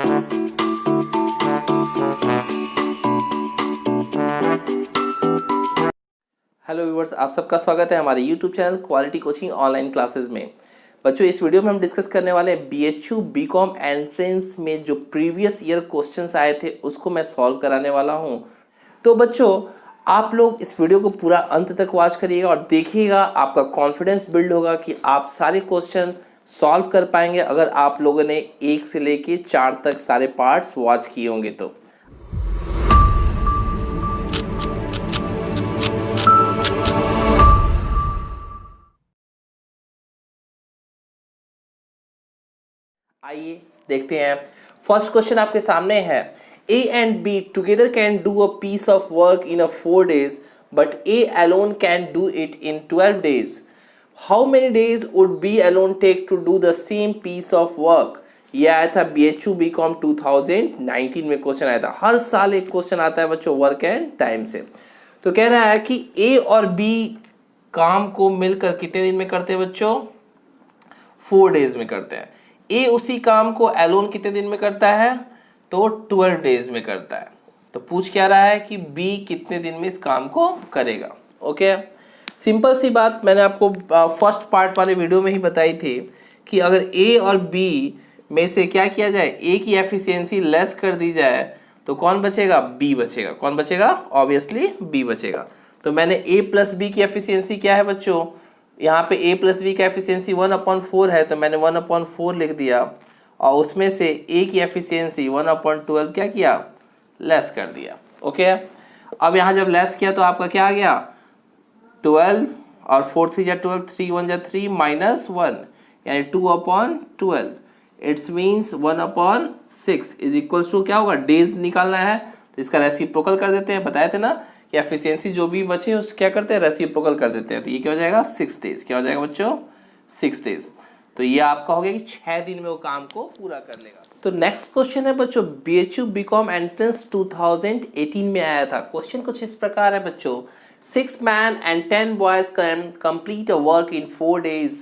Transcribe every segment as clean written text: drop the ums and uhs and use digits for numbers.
Hello viewers, आप सबका स्वागत है हमारे YouTube channel quality coaching online classes में। बच्चों, इस वीडियो में हम डिस्कस करने वाले हैं BHU BCom एंट्रेंस में जो प्रीवियस ईयर क्वेश्चंस आए थे उसको मैं सॉल्व कराने वाला हूं। तो बच्चों, आप लोग इस वीडियो को पूरा अंत तक वॉच करिएगा और देखिएगा, आपका कॉन्फिडेंस बिल्ड होगा कि आप सारे क्वेश्चन सॉल्व कर पाएंगे अगर आप लोगों ने 1 से लेके 4 तक सारे पार्ट्स वॉच किए होंगे तो। आइए देखते हैं। फर्स्ट क्वेश्चन आपके सामने है, A and B together can do a piece of work in 4 days, but A alone can do it in 12 days. How many days would B alone take to do the same piece of work? ये आया था BHU BCom 2019 में question आया था। हर साल एक question आता है बच्चों वर्क एंड टाइम से। तो कह रहा है कि A और B काम को मिलकर कितने दिन में करते हैं बच्चों? 4 डेज में करते हैं। ए उसी काम को एलोन कितने दिन में करता है? तो 12 डेज में करता है। तो पूछ क्या रहा है कि बी कितने दिन में इस काम को करेगा। ओके, सिंपल सी बात मैंने आपको फर्स्ट पार्ट वाले वीडियो में ही बताई थी कि अगर ए और बी में से क्या किया जाए, ए की एफिशिएंसी लेस कर दी जाए तो कौन बचेगा? बी बचेगा। कौन बचेगा? ऑब्वियसली बी बचेगा। तो मैंने ए प्लस बी की एफिशिएंसी क्या है बच्चों? यहाँ पे a प्लस बी का एफिशिएंसी 1/4 है, तो मैंने 1/4 लिख दिया और उसमें से a की एफिशिएंसी 1/12 क्या किया? लेस कर दिया। ओके, अब यहाँ जब लेस किया तो आपका क्या आ गया? 12 और 4 3 जा 12, 3 1 जा 3 -1 यानी 2/12। It's means 1/6 is equals to क्या होगा? डेज निकालना है तो इसका रेसिप्रोकल कर देते हैं। बताए थे ना कि एफिशिएंसी जो भी बचे उस क्या करते हैं? रेसिप्रोकल कर देते हैं। तो ये क्या हो जाएगा? 6 डेज। क्या हो जाएगा बच्चों? 6 डेज। तो ये आपका हो गया कि 6 दिन में वो काम को पूरा कर लेगा। तो नेक्स्ट क्वेश्चन है बच्चों, BHU BCom एंट्रेंस 2018 में आया था। क्वेश्चन कुछ इस प्रकार है बच्चों, 6 men and 10 boys can complete a work in 4 days।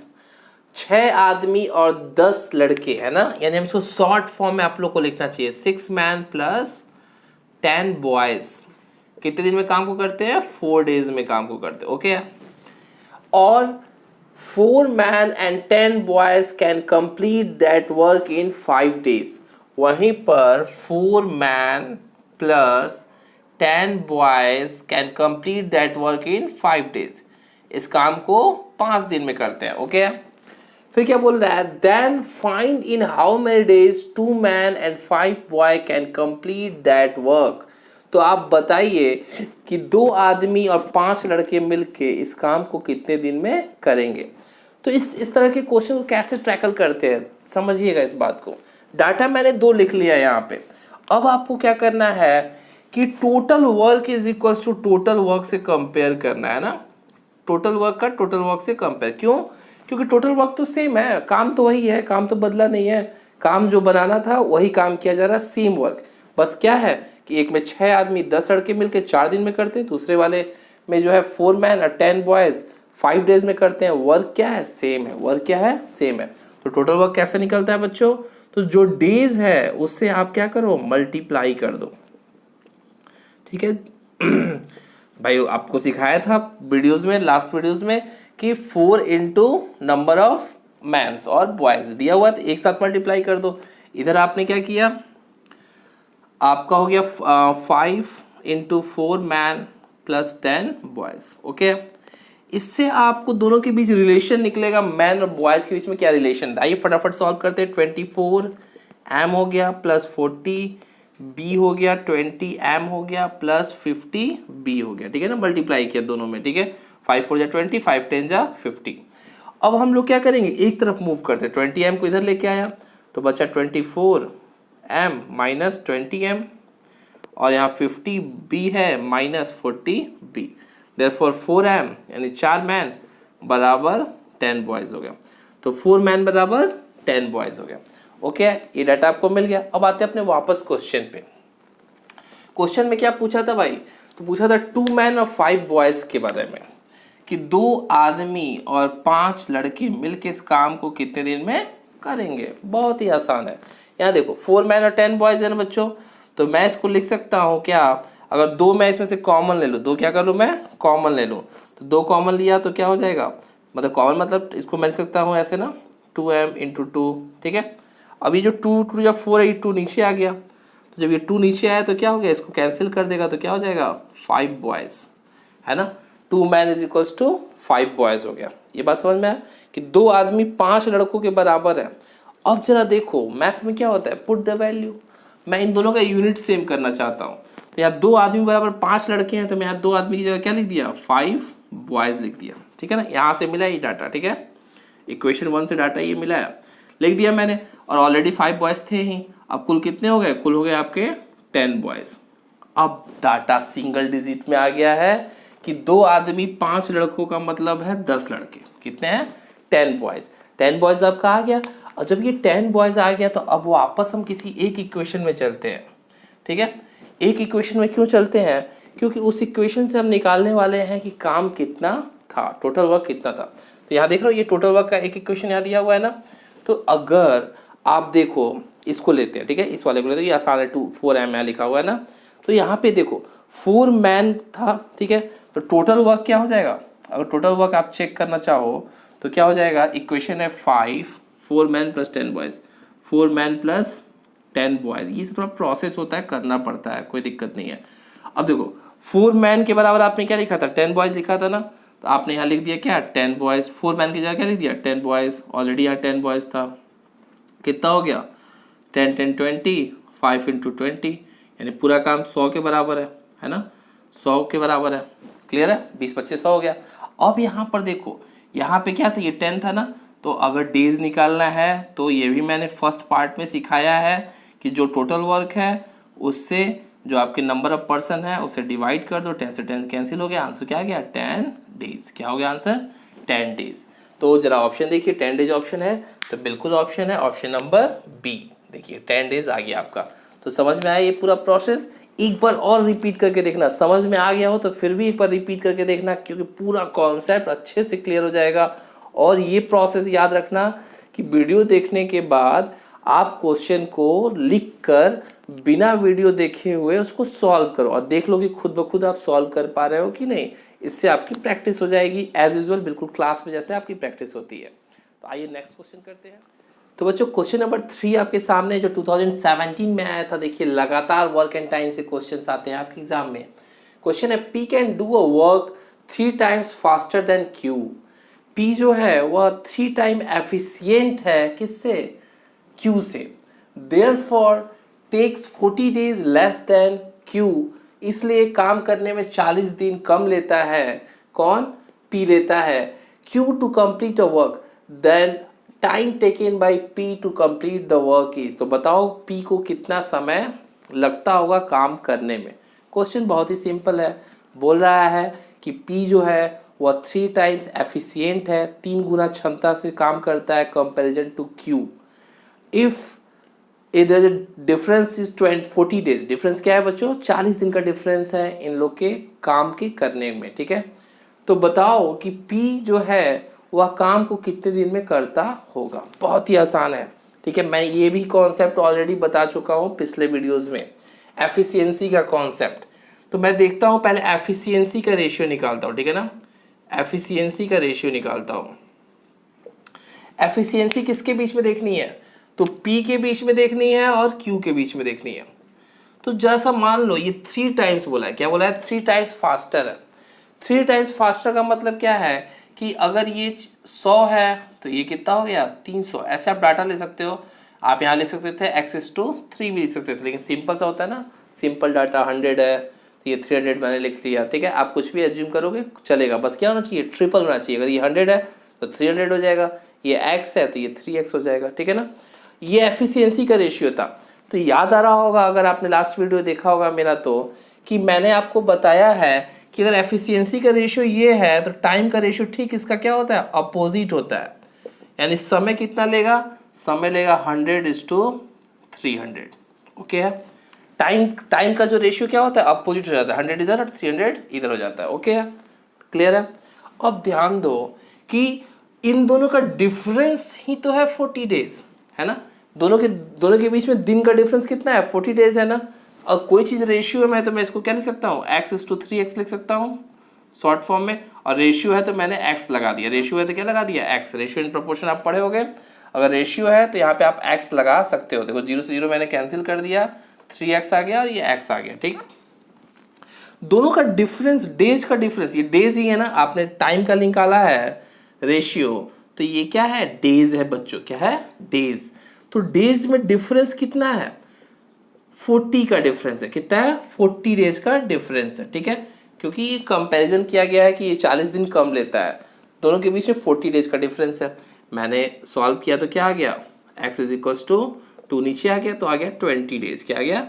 6 आदमी और 10 लड़के, है ना, यानी हम इसको शॉर्ट फॉर्म में आप लोग को लिखना चाहिए। 6 men प्लस 10 boys कितने दिन में काम को करते हैं? 4 डेज में काम को करते हैं। ओके, और 4 men and 10 boys can complete that work in 5 days। वहीं पर 4 men plus 10 boys can complete that work in 5 days। इस काम को 5 दिन में करते हैं। ओके, फिर क्या बोल रहा है? Then find in how many days 2 men and 5 boy can complete that work। तो आप बताइए कि 2 आदमी और 5 लड़के मिलके इस काम को कितने दिन में करेंगे। तो इस तरह के क्वेश्चन को कैसे टैकल करते हैं समझिएगा इस बात को। डाटा मैंने 2 लिख लिया यहाँ पे। अब आपको क्या करना है कि total work is equals to total work से कंपेयर करना है ना। टोटल वर्क का टोटल वर्क से कंपेयर। क्यों? क्योंकि टोटल वर्क तो सेम है, काम तो वही है, काम तो बदला नहीं है। काम जो बनाना था वही काम किया जा रहा है, सेम वर्क। बस क्या है कि एक में 6 आदमी 10 लड़के मिलकर 4 दिन में करते हैं, दूसरे वाले में जो है 4 मैन और 10 बॉयज 5 डेज में करते हैं। वर्क क्या है? सेम है। वर्क क्या है? सेम है। तो टोटल वर्क कैसे निकलता है बच्चों? तो जो डेज है उससे आप क्या करो? मल्टीप्लाई कर दो। ठीक है भाई, आपको सिखाया था वीडियोज में, लास्ट वीडियोज में कि 4 इंटू नंबर ऑफ मैन्स और बॉयज दिया हुआ था, एक साथ मल्टीप्लाई कर दो। इधर आपने क्या किया? आपका हो गया 5 into 4 man plus 10 boys. Okay, इससे आपको दोनों के बीच रिलेशन निकलेगा। मैन और बॉयज के बीच में क्या रिलेशन था, आइए फटाफट सॉल्व करते हैं। 24 एम हो गया प्लस 40 बी हो गया, 20 एम हो गया प्लस 50 बी हो गया। ठीक है ना, मल्टीप्लाई किया दोनों में। ठीक है, 5 4 जा 20, 5 10 जा 50। अब हम लोग क्या करेंगे? एक तरफ मूव करते हैं। 20 एम को इधर लेके आया तो बचा 24 एम माइनस 20 एम और यहाँ 50 बी है माइनस 40 बी। देयरफॉर 4 एम यानी 4 मैन बराबर 10 बॉयज हो गया। तो 4 मैन बराबर 10 बॉयज हो गया। ओके, ये डाटा आपको मिल गया। अब आते हैं अपने वापस क्वेश्चन पे। क्वेश्चन में क्या पूछा था भाई? तो पूछा था 2 मैन और 5 बॉयज के बारे में कि 2 आदमी और 5 लड़के मिलकर इस काम को कितने दिन में करेंगे। बहुत ही आसान है। यहाँ देखो 4 मैन और 10 बॉयज है ना बच्चों, तो मैं इसको लिख सकता हूँ क्या, अगर 2 मैं इसमें से कॉमन ले लूँ, 2 क्या कर लूँ मैं कॉमन ले लूँ, तो 2 कॉमन लिया तो क्या हो जाएगा, मतलब कॉमन मतलब इसको मैं लिख सकता हूँ ऐसे ना 2m इंटू 2, ठीक है। अब ये जो 2 या 4 है ये 2 नीचे आ गया, तो जब ये 2 नीचे आया तो क्या हो गया, इसको कैंसिल कर देगा तो क्या हो जाएगा 5 बॉयज, है ना। 2 man is equals to 5 boys हो गया। ये बात समझ में आया कि 2 आदमी 5 लड़कों के बराबर है। अब जरा देखो मैथ्स में क्या होता है, पुट द वैल्यू, मैं इन दोनों का यूनिट सेम करना चाहता हूँ, तो यहाँ 2 आदमी बराबर 5 लड़के हैं, तो मैं यहाँ 2 आदमी की जगह क्या लिख दिया 5 बॉयज लिख दिया, ठीक है ना। यहाँ से मिला ये डाटा, ठीक है, इक्वेशन 1 से डाटा ये मिला है, लिख दिया मैंने, और ऑलरेडी 5 बॉयज थे ही। अब कुल कितने हो गए, कुल हो गए आपके 10 बॉयज। अब डाटा सिंगल डिजिट में आ गया है कि 2 आदमी 5 लड़कों का मतलब है 10 लड़के, कितने हैं 10 बॉयज। 10 बॉयज आपका आ गया, और जब ये 10 बॉयज आ गया तो अब वापस हम किसी एक इक्वेशन में चलते हैं, ठीक है। एक इक्वेशन में क्यों चलते हैं, क्योंकि उस इक्वेशन से हम निकालने वाले हैं कि काम कितना था, टोटल वर्क कितना था। तो यहाँ देख रहे हो ये टोटल वर्क का एक इक्वेशन यहाँ दिया हुआ है ना, तो अगर आप देखो इसको लेते हैं, ठीक है, इस वाले को लेते हैं, ये आसान है, 4m लिखा हुआ है ना, तो यहाँ पे देखो 4 मैन था, ठीक है, तो टोटल वर्क क्या हो जाएगा, अगर टोटल वर्क आप चेक करना चाहो तो क्या हो जाएगा, इक्वेशन है 4 man plus 10 boys, 4 man plus 10 boys, ये थोड़ा प्रोसेस होता है, करना पड़ता है, कोई दिक्कत नहीं है। अब देखो 4 मैन के बराबर आपने क्या लिखा था, 10 बॉयज लिखा था ना, तो आपने यहाँ लिख दिया क्या 10 बॉयज, 4 मैन की जगह क्या लिख दिया 10 बॉयज, ऑलरेडी यहाँ 10 बॉयज था, कितना हो गया 10 10 20, 5 इंटू 20, यानी पूरा काम 100 के बराबर है ना, 100 के बराबर है, क्लियर है, 20 25 100 हो गया। अब यहाँ पर देखो यहाँ पे क्या था, ये 10 था ना, तो अगर डेज निकालना है तो ये भी मैंने फर्स्ट पार्ट में सिखाया है कि जो टोटल वर्क है उससे जो आपके नंबर ऑफ पर्सन है उसे डिवाइड कर दो, 10 से 10 कैंसिल हो गया, आंसर क्या आ गया 10 डेज, क्या हो गया आंसर 10 डेज। तो जरा ऑप्शन देखिए 10 डेज ऑप्शन है, तो बिल्कुल ऑप्शन है ऑप्शन नंबर बी, देखिए 10 डेज आ गया आपका। तो समझ में आया ये पूरा प्रोसेस, एक बार और रिपीट करके देखना, समझ में आ गया हो तो फिर भी एक बार रिपीट करके देखना, क्योंकि पूरा कॉन्सेप्ट अच्छे से क्लियर हो जाएगा। और ये प्रोसेस याद रखना कि वीडियो देखने के बाद आप क्वेश्चन को लिख कर बिना वीडियो देखे हुए उसको सॉल्व करो, और देख लो कि खुद ब खुद आप सॉल्व कर पा रहे हो कि नहीं, इससे आपकी प्रैक्टिस हो जाएगी एज यूजुअल, बिल्कुल क्लास में जैसे आपकी प्रैक्टिस होती है। तो आइए नेक्स्ट क्वेश्चन करते हैं। तो बच्चों क्वेश्चन नंबर 3 आपके सामने, जो 2017 में आया था, देखिए लगातार वर्क एंड टाइम से क्वेश्चंस आते हैं आपके एग्जाम में। क्वेश्चन है P can do a work 3 times faster than Q. P जो है वह 3 टाइम एफिशिएंट है किससे, क्यू से, therefore takes 40 days less than Q, इसलिए काम करने में 40 दिन कम लेता है, कौन पी लेता है, Q to complete a work, then time taken by P to complete the work is. तो बताओ पी को कितना समय लगता होगा काम करने में। क्वेश्चन बहुत ही सिंपल है, बोल रहा है कि पी जो है वह 3 टाइम्स एफिशिएंट है, 3 गुना क्षमता से काम करता है कंपैरिजन टू क्यू। इफ इधर डिफरेंस इज 40 डेज, डिफरेंस क्या है बच्चों 40 दिन का डिफरेंस है इन लोग के काम के करने में, ठीक है। तो बताओ कि पी जो है वह काम को कितने दिन में करता होगा। बहुत ही आसान है, ठीक है, मैं ये भी कॉन्सेप्ट ऑलरेडी बता चुका हूँ पिछले वीडियोस में, एफिशिएंसी का कॉन्सेप्ट। तो मैं देखता हूँ पहले एफिशिएंसी का रेशियो निकालता हूँ, ठीक है ना, एफिशिएंसी का रेशियो निकालता हूँ। एफिशिएंसी किसके बीच में देखनी है, तो P के बीच में देखनी है और Q के बीच में देखनी है। तो जरा सा मान लो ये 3 टाइम्स बोला है, क्या बोला है 3 टाइम्स फास्टर है। 3 टाइम्स फास्टर का मतलब क्या है कि अगर ये 100 है तो ये कितना हो गया 300, ऐसे आप डाटा ले सकते हो। आप यहाँ ले सकते थे x/3 भी लिख सकते थे, लेकिन सिंपल सा होता है ना, सिंपल डाटा 100 है तो ये 300 मैंने लिख लिया, ठीक है। आप कुछ भी एज्यूम करोगे चलेगा, बस क्या होना चाहिए ट्रिपल होना चाहिए, अगर ये 100 है तो 300 हो जाएगा, ये x है तो ये 3x हो जाएगा, ठीक है ना। ये एफिशिएंसी का रेशियो था। तो याद आ रहा होगा अगर आपने लास्ट वीडियो देखा होगा मेरा, तो कि मैंने आपको बताया है कि अगर एफिशिएंसी का रेशियो ये है तो टाइम का रेशियो ठीक इसका क्या होता है अपोजिट होता है, यानी समय कितना लेगा, समय लेगा 100:300, ओके है। टाइम का जो रेशियो क्या होता है अपोजिट हो जाता है, 100 इधर और 300 इधर हो जाता है, ओके है, क्लियर है। अब ध्यान दो कि इन दोनों का डिफरेंस ही तो है 40 डेज, है ना, दोनों के बीच में दिन का डिफरेंस कितना है, 40 डेज है ना। और कोई चीज रेशियो में है तो मैं इसको क्या लिख सकता हूँ, x/3x लिख सकता हूँ शॉर्ट फॉर्म में। और रेशियो है तो मैंने x लगा दिया, रेशियो है तो क्या लगा दिया, x। रेशियो इन प्रोपोर्शन आप पढ़े होगे, अगर रेशियो है तो यहाँ पे आप x लगा सकते हो। देखो 0 से 0 मैंने कैंसिल कर दिया, 3x आ गया और ये x आ गया, ठीक। दोनों का डिफरेंस, डेज का डिफरेंस, ये डेज ही है ना, आपने टाइम का निकाला है रेशियो, तो ये क्या है, डेज है बच्चों, क्या है, डेज। तो डेज में डिफरेंस कितना है, 40 का डिफरेंस है, कितना है, 40 डेज का डिफरेंस है, ठीक है। क्योंकि ये कंपैरिजन किया गया है कि ये 40 दिन कम लेता है, दोनों के बीच में 40 डेज का डिफरेंस है। मैंने सॉल्व किया तो क्या आ गया, x = 2 नीचे आ गया तो आ गया 20 डेज, क्या आ गया,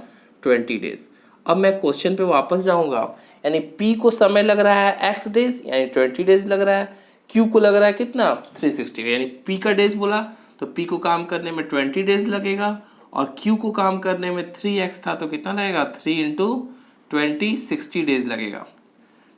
20 डेज। अब मैं क्वेश्चन पे वापस जाऊंगा, यानी p को समय लग रहा है x डेज, यानी 20 डेज लग रहा है, q को लग रहा है कितना, 360, यानी p का डेज बोला तो p को काम करने में 20 डेज लगेगा, और q को काम करने में 3x था तो कितना लगेगा, 3 × 20 60 डेज लगेगा,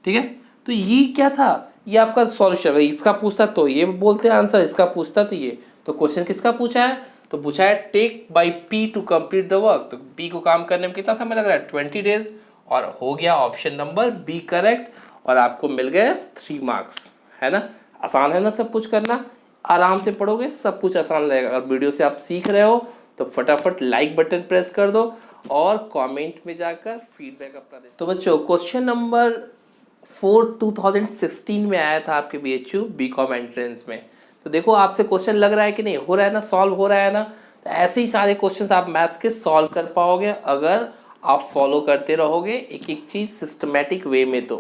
ठीक है। तो ये क्या था, ये आपका सॉल्यूशन। इसका पूछता तो ये बोलते हैं आंसर, इसका पूछता तो ये। तो क्वेश्चन किसका पूछा है, तो पूछा है take by p to complete the work. तो p को काम करने में कितना समय लग रहा है, 20 डेज, और हो गया ऑप्शन नंबर बी करेक्ट, और आपको मिल गए 3 मार्क्स, है ना। आसान है ना सब कुछ करना, आराम से पढ़ोगे सब कुछ आसान रहेगा। अगर वीडियो से आप सीख रहे हो तो फटाफट लाइक बटन प्रेस कर दो और कमेंट में जाकर फीडबैक अपना दे। तो बच्चों क्वेश्चन नंबर 4 2016 में आया था आपके BHU BCom एंट्रेंस में। तो देखो आपसे क्वेश्चन लग रहा है कि नहीं, हो रहा है ना, सॉल्व हो रहा है ना। तो ऐसे ही सारे क्वेश्चंस आप मैथ्स के सॉल्व कर पाओगे अगर आप फॉलो करते रहोगे एक एक चीज सिस्टमैटिक वे में। तो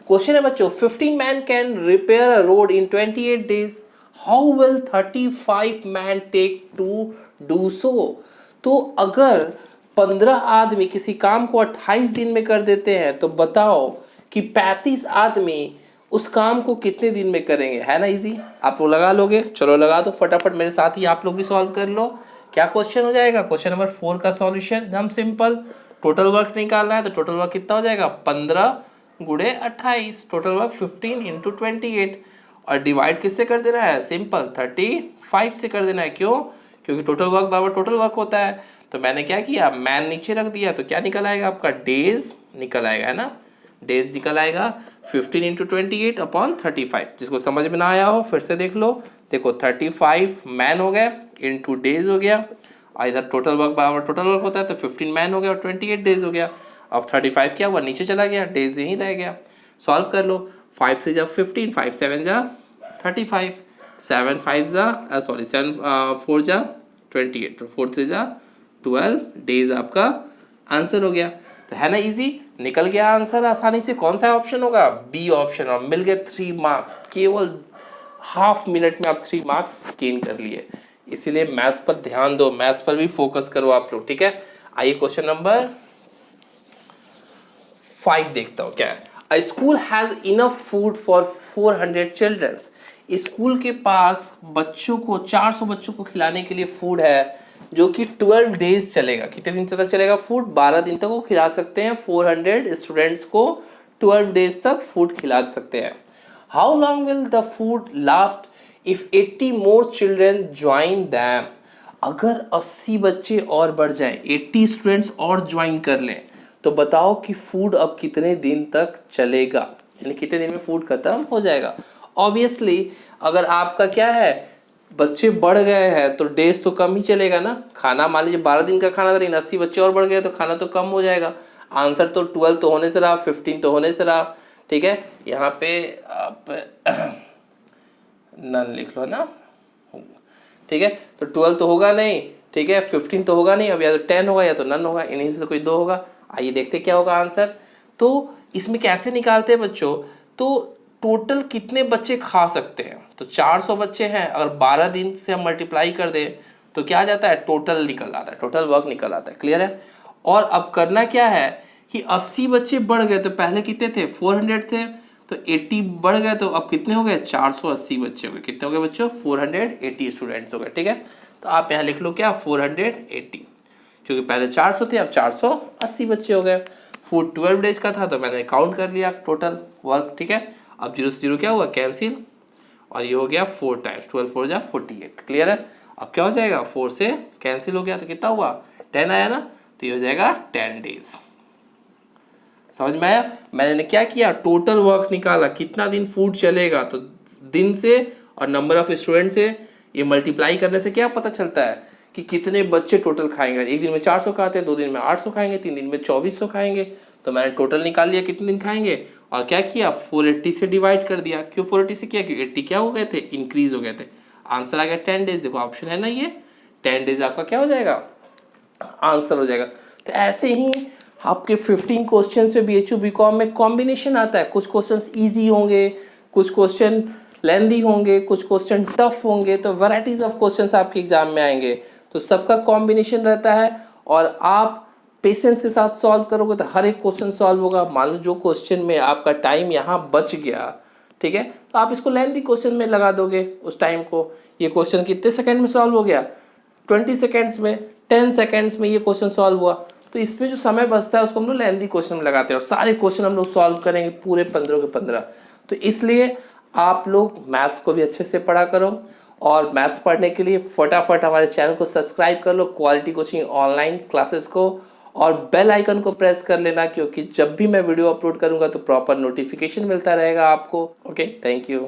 क्वेश्चन है बच्चों, 15 man can repair a road in 28 days, how will 35 man take to do so. तो अगर 15 आदमी किसी काम को 28 दिन में कर देते हैं तो बताओ कि 35 आदमी उस काम को कितने दिन में करेंगे। है ना इजी, आप लोग लगा लोगे, चलो लगा दो फटाफट मेरे साथ ही, आप लोग भी सॉल्व कर लो। क्या क्वेश्चन हो जाएगा, क्वेश्चन नंबर 4 का सॉल्यूशन एकदम सिंपल। टोटल वर्क निकालना है तो टोटल वर्क कितना हो जाएगा, 15 × 28, टोटल वर्क 15 × 28, और डिवाइड किससे कर देना है, सिंपल 35 से कर देना है। क्यों, क्योंकि टोटल वर्क बराबर टोटल वर्क होता है। तो मैंने क्या किया, मैन नीचे रख दिया, तो क्या निकल आएगा आपका, डेज निकल आएगा, है ना, डेज निकल आएगा 15 × 28 अपॉन 35। जिसको समझ में ना आया हो फिर से देख लो। देखो 35 मैन हो गए इंटू डेज हो गया, और इधर टोटल वर्क बराबर टोटल वर्क होता है तो 15 मैन हो गया और 28 डेज हो गया। अब 35 क्या हुआ, नीचे चला गया, डेज यहीं रह गया। सॉल्व कर लो, 5 3 जा 15, 5 7 जा 35, 7 5 जा सॉरी 7 4 जा 28, तो 4 3 जा 12 डेज आपका आंसर हो गया। तो है ना इजी, निकल गया आंसर आसानी से। कौन सा ऑप्शन होगा, बी ऑप्शन, और मिल गए 3 मार्क्स। केवल हाफ मिनट में आप 3 मार्क्स गेन कर लिए। इसीलिए मैथ्स पर ध्यान दो, मैथ्स पर भी फोकस करो आप लोग, ठीक है। आइए क्वेश्चन नंबर 5 देखता हूँ क्या है। A school has enough food for 400 childrens. School के पास बच्चों को 400 बच्चों को खिलाने के लिए फूड है जो कि 12 डेज चलेगा। कितने दिन तक चलेगा फूड, 12 दिन तक वो खिला सकते हैं। 400 स्टूडेंट्स को 12 डेज तक फूड खिला सकते हैं। How long will the food last if 80 more children join them. अगर 80 बच्चे और बढ़ जाए, 80 स्टूडेंट्स और ज्वाइन कर लें, तो बताओ कि फूड अब कितने दिन तक चलेगा, यानी कितने दिन में फूड खत्म हो जाएगा। ऑब्वियसली अगर आपका क्या है, बच्चे बढ़ गए हैं तो डेज तो कम ही चलेगा ना। खाना मान लीजिए 12 दिन का खाना था, लेकिन 80 बच्चे और बढ़ गए तो खाना तो कम हो जाएगा। आंसर तो 12 तो होने से रहा, 15 तो होने से रहा, ठीक है। यहाँ पे आप नन लिख लो ना, ठीक है। तो 12 तो होगा नहीं, ठीक है, 15 तो होगा नहीं, अब या तो 10 होगा या तो नन होगा, इन्हीं से कोई 2 होगा। आइए देखते क्या होगा आंसर। तो इसमें कैसे निकालते हैं बच्चों, तो टोटल कितने बच्चे खा सकते हैं, तो 400 बच्चे हैं, अगर 12 दिन से हम मल्टीप्लाई कर दें तो क्या आ जाता है, टोटल निकल आता है, टोटल वर्क निकल आता है। क्लियर है। और अब करना क्या है कि 80 बच्चे बढ़ गए, तो पहले कितने थे, 400 थे, तो 80 बढ़ गए तो अब कितने हो गए, 480 बच्चे हो गए। कितने हो गए बच्चों, 480 स्टूडेंट्स हो गए, ठीक है। तो आप यहाँ लिख लो क्या, 480, क्योंकि पहले 400 थे अब 480 बच्चे हो गए। फूड 12 डेज का था तो मैंने काउंट कर लिया टोटल वर्क, ठीक है। अब 0 से 0 क्या हुआ, कैंसिल, और ये हो गया 4 टाइम्स 12 4 जा 48। क्लियर है। अब क्या हो जाएगा, 4 से कैंसिल हो गया तो कितना हुआ, 10 आया ना, तो ये हो जाएगा 10 डेज। समझ में आया? मैंने क्या किया, टोटल वर्क निकाला, कितना दिन फूड चलेगा, तो दिन से और नंबर ऑफ स्टूडेंट से ये मल्टीप्लाई करने से क्या पता चलता है कि कितने बच्चे टोटल खाएंगे। एक दिन में 400 खाते हैं, 2 दिन में 800 खाएंगे, 3 दिन में 2400 खाएंगे। तो मैंने टोटल निकाल लिया कितने दिन खाएंगे, और क्या किया, 480 से डिवाइड कर दिया। क्यों 480 से किया, क्योंकि 80 क्या हो गए थे, इंक्रीज हो गए थे। आंसर आ गया 10 डेज। देखो ऑप्शन है ना, ये 10 डेज आपका क्या हो जाएगा, आंसर हो जाएगा। तो ऐसे ही आपके 15 क्वेश्चंस पे बीएचयू बीकॉम में कॉम्बिनेशन आता है। कुछ क्वेश्चंस इजी होंगे, कुछ क्वेश्चन लेंदी होंगे, कुछ क्वेश्चन टफ होंगे, तो वैराइटीज ऑफ क्वेश्चंस आपके एग्जाम में आएंगे। तो सबका कॉम्बिनेशन रहता है, और आप पेशेंस के साथ सॉल्व करोगे तो हर एक क्वेश्चन सॉल्व होगा। मान लो जो क्वेश्चन में आपका टाइम यहाँ बच गया, ठीक है, तो आप इसको लेंदी क्वेश्चन में लगा दोगे उस टाइम को। ये क्वेश्चन कितने सेकंड में सॉल्व हो गया, 20 सेकेंड्स में, 10 सेकेंड्स में ये क्वेश्चन सॉल्व हुआ। तो इसमें जो समय बचता है उसको हम लोग लेंदी क्वेश्चन में लगाते हैं, और सारे क्वेश्चन हम लोग सॉल्व करेंगे पूरे 15 के 15। तो इसलिए आप लोग मैथ्स को भी अच्छे से पढ़ा करो, और मैथ्स पढ़ने के लिए फटाफट हमारे चैनल को सब्सक्राइब कर लो, क्वालिटी कोचिंग ऑनलाइन क्लासेस को, और बेल आइकन को प्रेस कर लेना, क्योंकि जब भी मैं वीडियो अपलोड करूंगा तो प्रॉपर नोटिफिकेशन मिलता रहेगा आपको। Okay, thank you.